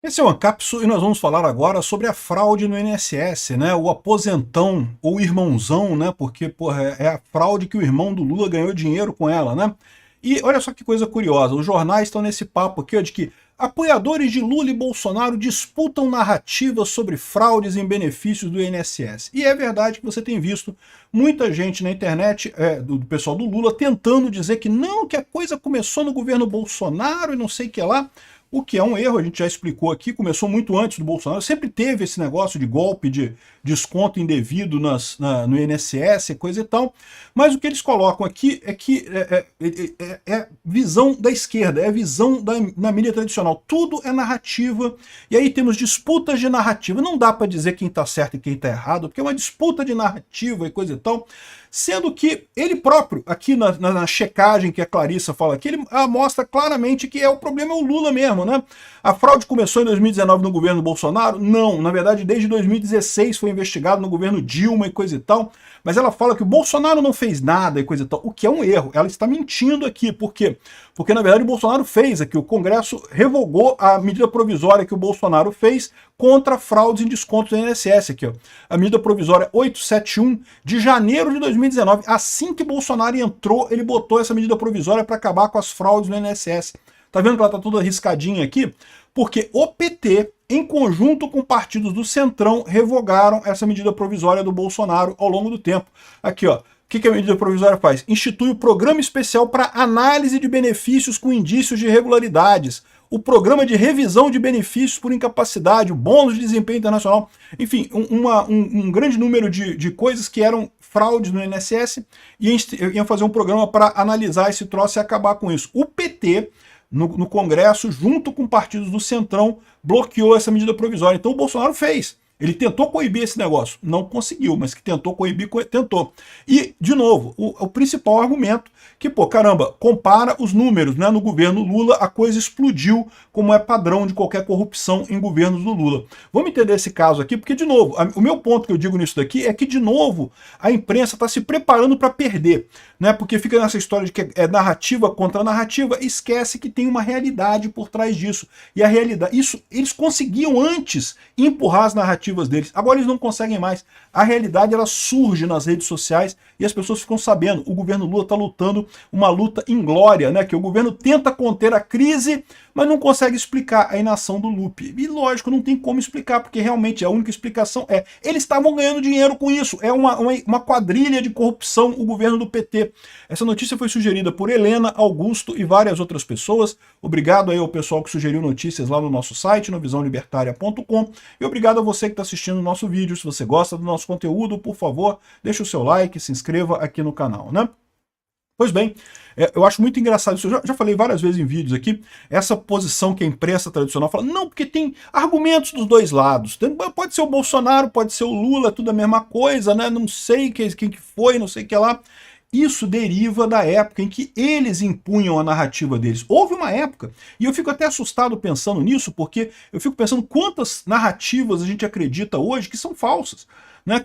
Esse é o Ancapsu e nós vamos falar agora sobre a fraude no INSS, né? O aposentão ou irmãozão, né? Porque, porra, é a fraude que o irmão do Lula ganhou dinheiro com ela, né? E olha só que coisa curiosa, os jornais estão nesse papo aqui, ó, de que apoiadores de Lula e Bolsonaro disputam narrativas sobre fraudes em benefícios do INSS. E é verdade que você tem visto muita gente na internet, do pessoal do Lula, tentando dizer que não, que a coisa começou no governo Bolsonaro e não sei o que lá. O que é um erro, a gente já explicou aqui, começou muito antes do Bolsonaro, sempre teve esse negócio de golpe, de desconto indevido no INSS, coisa e tal, mas o que eles colocam aqui é que é visão da esquerda, é visão da mídia tradicional, tudo é narrativa, e aí temos disputas de narrativa, não dá para dizer quem está certo e quem está errado, porque é uma disputa de narrativa e coisa e tal, sendo que ele próprio, aqui na checagem que a Clarissa fala aqui, ele mostra claramente que o problema é o Lula mesmo, né? A fraude começou em 2019 no governo Bolsonaro? Não, na verdade desde 2016 foi investigado no governo Dilma e coisa e tal, mas ela fala que o Bolsonaro não fez nada e coisa e tal, o que é um erro, ela está mentindo aqui, por quê? Porque na verdade o Bolsonaro fez aqui, o Congresso revogou a medida provisória que o Bolsonaro fez contra fraudes em descontos do INSS aqui, ó. A medida provisória 871 de janeiro de 2019, assim que Bolsonaro entrou, ele botou essa medida provisória para acabar com as fraudes no INSS. Tá vendo que ela tá toda arriscadinha aqui? Porque o PT, em conjunto com partidos do Centrão, revogaram essa medida provisória do Bolsonaro ao longo do tempo. Aqui, ó. O que a medida provisória faz? Institui o Programa Especial para Análise de Benefícios com Indícios de Irregularidades, o Programa de Revisão de Benefícios por Incapacidade, o Bônus de Desempenho Internacional, enfim, um grande número de coisas que eram fraudes no INSS e iam fazer um programa para analisar esse troço e acabar com isso. O PT, no Congresso, junto com partidos do Centrão, bloqueou essa medida provisória. Então o Bolsonaro fez. Ele tentou coibir esse negócio, não conseguiu, mas que tentou coibir, tentou. E, de novo, o principal argumento, que, pô, caramba, compara os números, né? No governo Lula a coisa explodiu, como é padrão de qualquer corrupção em governos do Lula. Vamos entender esse caso aqui, porque, de novo, o meu ponto que eu digo nisso daqui é que, de novo, a imprensa está se preparando para perder, né? Porque fica nessa história de que é narrativa contra narrativa, esquece que tem uma realidade por trás disso. E a realidade, isso eles conseguiam antes empurrar as narrativas deles. Agora eles não conseguem mais. A realidade ela surge nas redes sociais e as pessoas ficam sabendo. O governo Lula está lutando uma luta inglória, né? Que o governo tenta conter a crise, mas não consegue explicar a inação do Lupe. E lógico, não tem como explicar, porque realmente a única explicação é eles estavam ganhando dinheiro com isso. É uma quadrilha de corrupção o governo do PT. Essa notícia foi sugerida por Helena, Augusto e várias outras pessoas. Obrigado aí ao pessoal que sugeriu notícias lá no nosso site, no visãolibertaria.com. E obrigado a você que está assistindo o nosso vídeo. Se você gosta do nosso conteúdo, por favor, deixe o seu like, se inscreva aqui no canal, né? Pois bem, eu acho muito engraçado isso, eu já falei várias vezes em vídeos aqui, essa posição que a imprensa tradicional fala, não, porque tem argumentos dos dois lados, pode ser o Bolsonaro, pode ser o Lula, tudo a mesma coisa, né? Não sei quem que foi, não sei o que lá. Isso deriva da época em que eles impunham a narrativa deles. Houve uma época, e eu fico até assustado pensando nisso, porque eu fico pensando quantas narrativas a gente acredita hoje que são falsas. Né?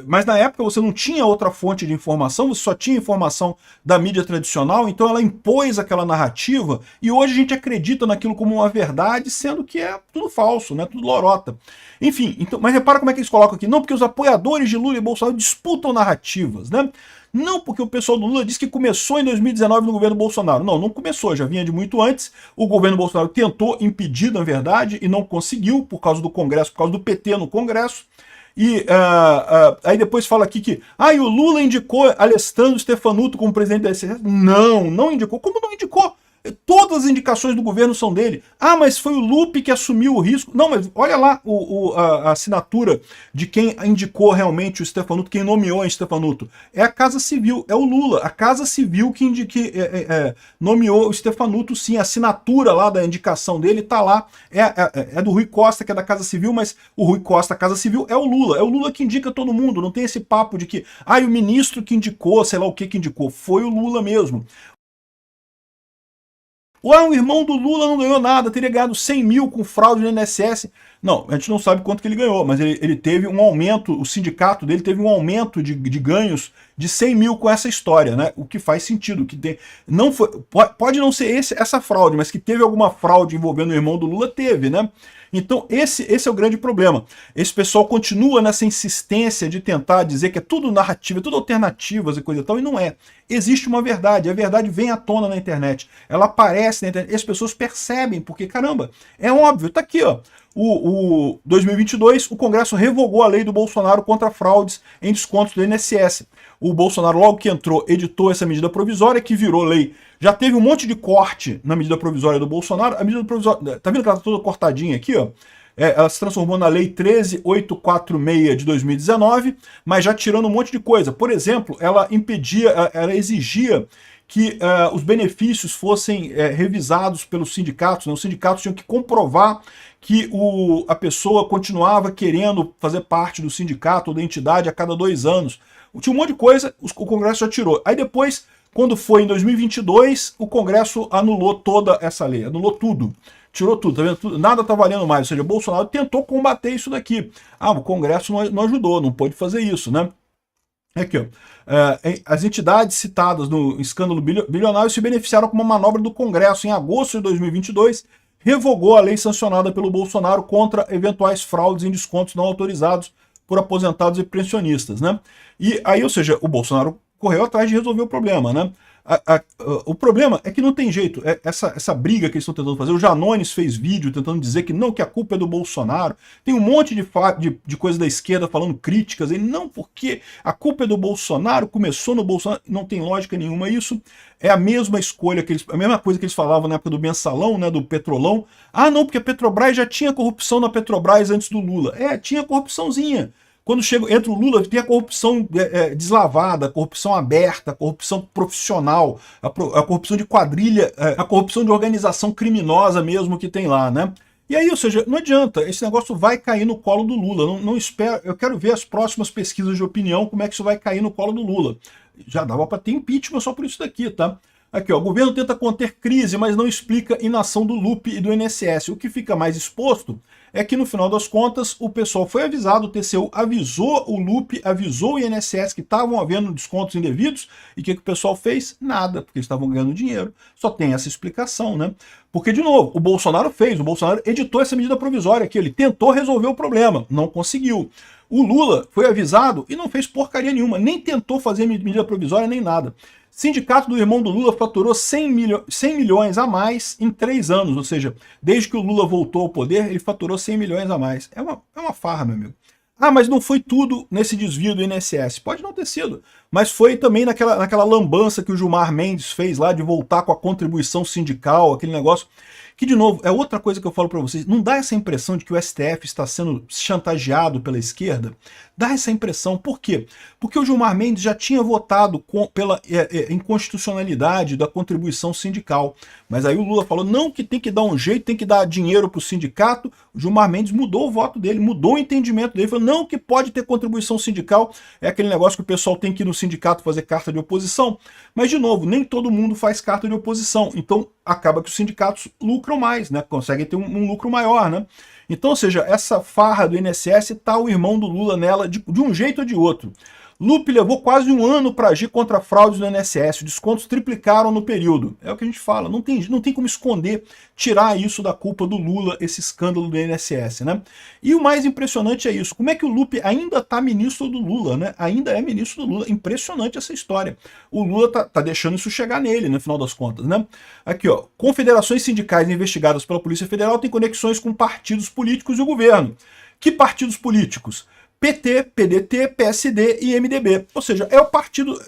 Mas na época você não tinha outra fonte de informação, você só tinha informação da mídia tradicional, então ela impôs aquela narrativa, e hoje a gente acredita naquilo como uma verdade, sendo que é tudo falso, né? Tudo lorota. Enfim, então, mas repara como é que eles colocam aqui. Não, porque os apoiadores de Lula e Bolsonaro disputam narrativas, né? Não porque o pessoal do Lula disse que começou em 2019 no governo Bolsonaro. Não, não começou, já vinha de muito antes. O governo Bolsonaro tentou impedir, na verdade, e não conseguiu, por causa do Congresso, por causa do PT no Congresso. E aí depois fala aqui que o Lula indicou Alessandro Stefanuto como presidente da STF. Não, não indicou. Como não indicou? Todas as indicações do governo são dele. Mas foi o Lupe que assumiu o risco. Não, mas olha lá a assinatura de quem indicou realmente o Stefanuto, quem nomeou o Stefanuto. É a Casa Civil, é o Lula. A Casa Civil que nomeou o Stefanuto, sim. A assinatura lá da indicação dele está lá. É do Rui Costa, que é da Casa Civil, mas o Rui Costa, Casa Civil, é o Lula. É o Lula que indica todo mundo. Não tem esse papo de que, o ministro que indicou, sei lá o que indicou. Foi o Lula mesmo. O irmão do Lula não ganhou nada, teria ganhado 100 mil com fraude no INSS. Não, a gente não sabe quanto que ele ganhou, mas ele teve um aumento, o sindicato dele teve um aumento de ganhos de 100 mil com essa história, né? O que faz sentido, que tem, não foi, pode não ser essa fraude, mas que teve alguma fraude envolvendo o irmão do Lula, teve, né? Então esse é o grande problema. Esse pessoal continua nessa insistência de tentar dizer que é tudo narrativa, é tudo alternativas e coisa e tal, e não é. Existe uma verdade, a verdade vem à tona na internet, ela aparece na internet, as pessoas percebem, porque caramba, é óbvio, tá aqui, ó. O 2022, o Congresso revogou a lei do Bolsonaro contra fraudes em descontos do INSS. O Bolsonaro, logo que entrou, editou essa medida provisória, que virou lei. Já teve um monte de corte na medida provisória do Bolsonaro. A medida provisória, tá vendo que ela tá toda cortadinha aqui, ó? Ela se transformou na lei 13.846 de 2019, mas já tirando um monte de coisa. Por exemplo, ela impedia, ela exigia que os benefícios fossem revisados pelos sindicatos, né? Os sindicatos tinham que comprovar que a pessoa continuava querendo fazer parte do sindicato ou da entidade a cada 2 anos. Tinha um monte de coisa, o Congresso já tirou. Aí depois, quando foi em 2022, o Congresso anulou toda essa lei, anulou tudo. Tirou tudo, tá vendo? Tudo, nada tá valendo mais. Ou seja, Bolsonaro tentou combater isso daqui. O Congresso não ajudou, não pôde fazer isso, né? Aqui, ó. As entidades citadas no escândalo bilionário se beneficiaram com uma manobra do Congresso em agosto de 2022, revogou a lei sancionada pelo Bolsonaro contra eventuais fraudes em descontos não autorizados por aposentados e pensionistas, né? E aí, ou seja, o Bolsonaro correu atrás de resolver o problema, né? O problema é que não tem jeito, essa briga que eles estão tentando fazer, o Janones fez vídeo tentando dizer que não, que a culpa é do Bolsonaro, tem um monte de coisa da esquerda falando críticas, e não, porque a culpa é do Bolsonaro, começou no Bolsonaro, não tem lógica nenhuma isso, é a mesma escolha, a mesma coisa que eles falavam na época do mensalão, né, do Petrolão, não, porque a Petrobras já tinha corrupção na Petrobras antes do Lula, tinha corrupçãozinha. Quando entra o Lula, tem a corrupção deslavada, a corrupção aberta, a corrupção profissional, a corrupção de quadrilha, a corrupção de organização criminosa mesmo que tem lá, né? E aí, ou seja, não adianta, esse negócio vai cair no colo do Lula. Não espero, eu quero ver as próximas pesquisas de opinião, como é que isso vai cair no colo do Lula. Já dava para ter impeachment só por isso daqui, tá? Aqui, ó, o governo tenta conter crise, mas não explica inação do Lupe e do INSS. O que fica mais exposto é que, no final das contas, o pessoal foi avisado, o TCU avisou o Lupe, avisou o INSS que estavam havendo descontos indevidos, e o que o pessoal fez? Nada, porque eles estavam ganhando dinheiro. Só tem essa explicação, né? Porque, de novo, o Bolsonaro editou essa medida provisória aqui, ele tentou resolver o problema, não conseguiu. O Lula foi avisado e não fez porcaria nenhuma, nem tentou fazer medida provisória, nem nada. Sindicato do irmão do Lula faturou 100 milhões a mais em 3 anos, ou seja, desde que o Lula voltou ao poder, ele faturou 100 milhões a mais. É uma farra, meu amigo. Mas não foi tudo nesse desvio do INSS. Pode não ter sido, mas foi também naquela lambança que o Gilmar Mendes fez lá de voltar com a contribuição sindical, aquele negócio. Que, de novo, é outra coisa que eu falo para vocês, não dá essa impressão de que o STF está sendo chantageado pela esquerda? Dá essa impressão. Por quê? Porque o Gilmar Mendes já tinha votado pela inconstitucionalidade da contribuição sindical. Mas aí o Lula falou, não, que tem que dar um jeito, tem que dar dinheiro para o sindicato. O Gilmar Mendes mudou o voto dele, mudou o entendimento dele. Falou, não, que pode ter contribuição sindical. É aquele negócio que o pessoal tem que ir no sindicato fazer carta de oposição. Mas, de novo, nem todo mundo faz carta de oposição. Então, acaba que os sindicatos lucram mais, né? Conseguem ter um lucro maior, né? Então, ou seja, essa farra do INSS tá o irmão do Lula nela de um jeito ou de outro. Lupe levou quase 1 ano para agir contra fraudes no INSS, os descontos triplicaram no período. É o que a gente fala, não tem como esconder, tirar isso da culpa do Lula, esse escândalo do INSS, né? E o mais impressionante é isso, como é que o Lupe ainda está ministro do Lula, né? Ainda é ministro do Lula, impressionante essa história. O Lula tá deixando isso chegar nele, no final das contas, né? Aqui, ó, confederações sindicais investigadas pela Polícia Federal têm conexões com partidos políticos e o governo. Que partidos políticos? PT, PDT, PSD e MDB. Ou seja,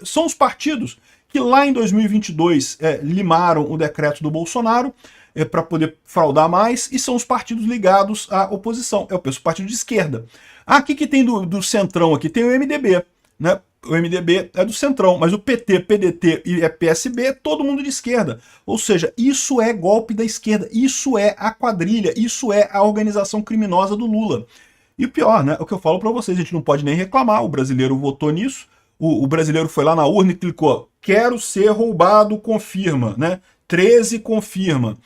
são os partidos que lá em 2022 limaram o decreto do Bolsonaro para poder fraudar mais, e são os partidos ligados à oposição. É o partido de esquerda. O que tem do Centrão aqui? Tem o MDB, né? O MDB é do Centrão, mas o PT, PDT e PSB é todo mundo de esquerda. Ou seja, isso é golpe da esquerda, isso é a quadrilha, isso é a organização criminosa do Lula. E o pior, né, é o que eu falo para vocês, a gente não pode nem reclamar, o brasileiro votou nisso, o brasileiro foi lá na urna e clicou, quero ser roubado, confirma, né, 13 confirma.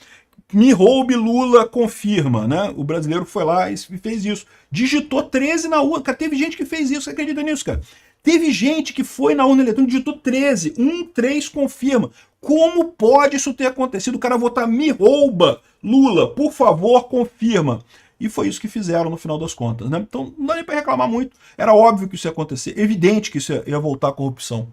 me roube Lula, confirma, né? O brasileiro foi lá e fez isso. Digitou 13 na urna. Cara, teve gente que fez isso, você acredita nisso, cara? Teve gente que foi na urna eletrônica e digitou 13. 13 confirma. Como pode isso ter acontecido? O cara votar me rouba Lula, por favor, confirma. E foi isso que fizeram no final das contas, né? Então não dá nem para reclamar muito. Era óbvio que isso ia acontecer. Evidente que isso ia voltar à corrupção.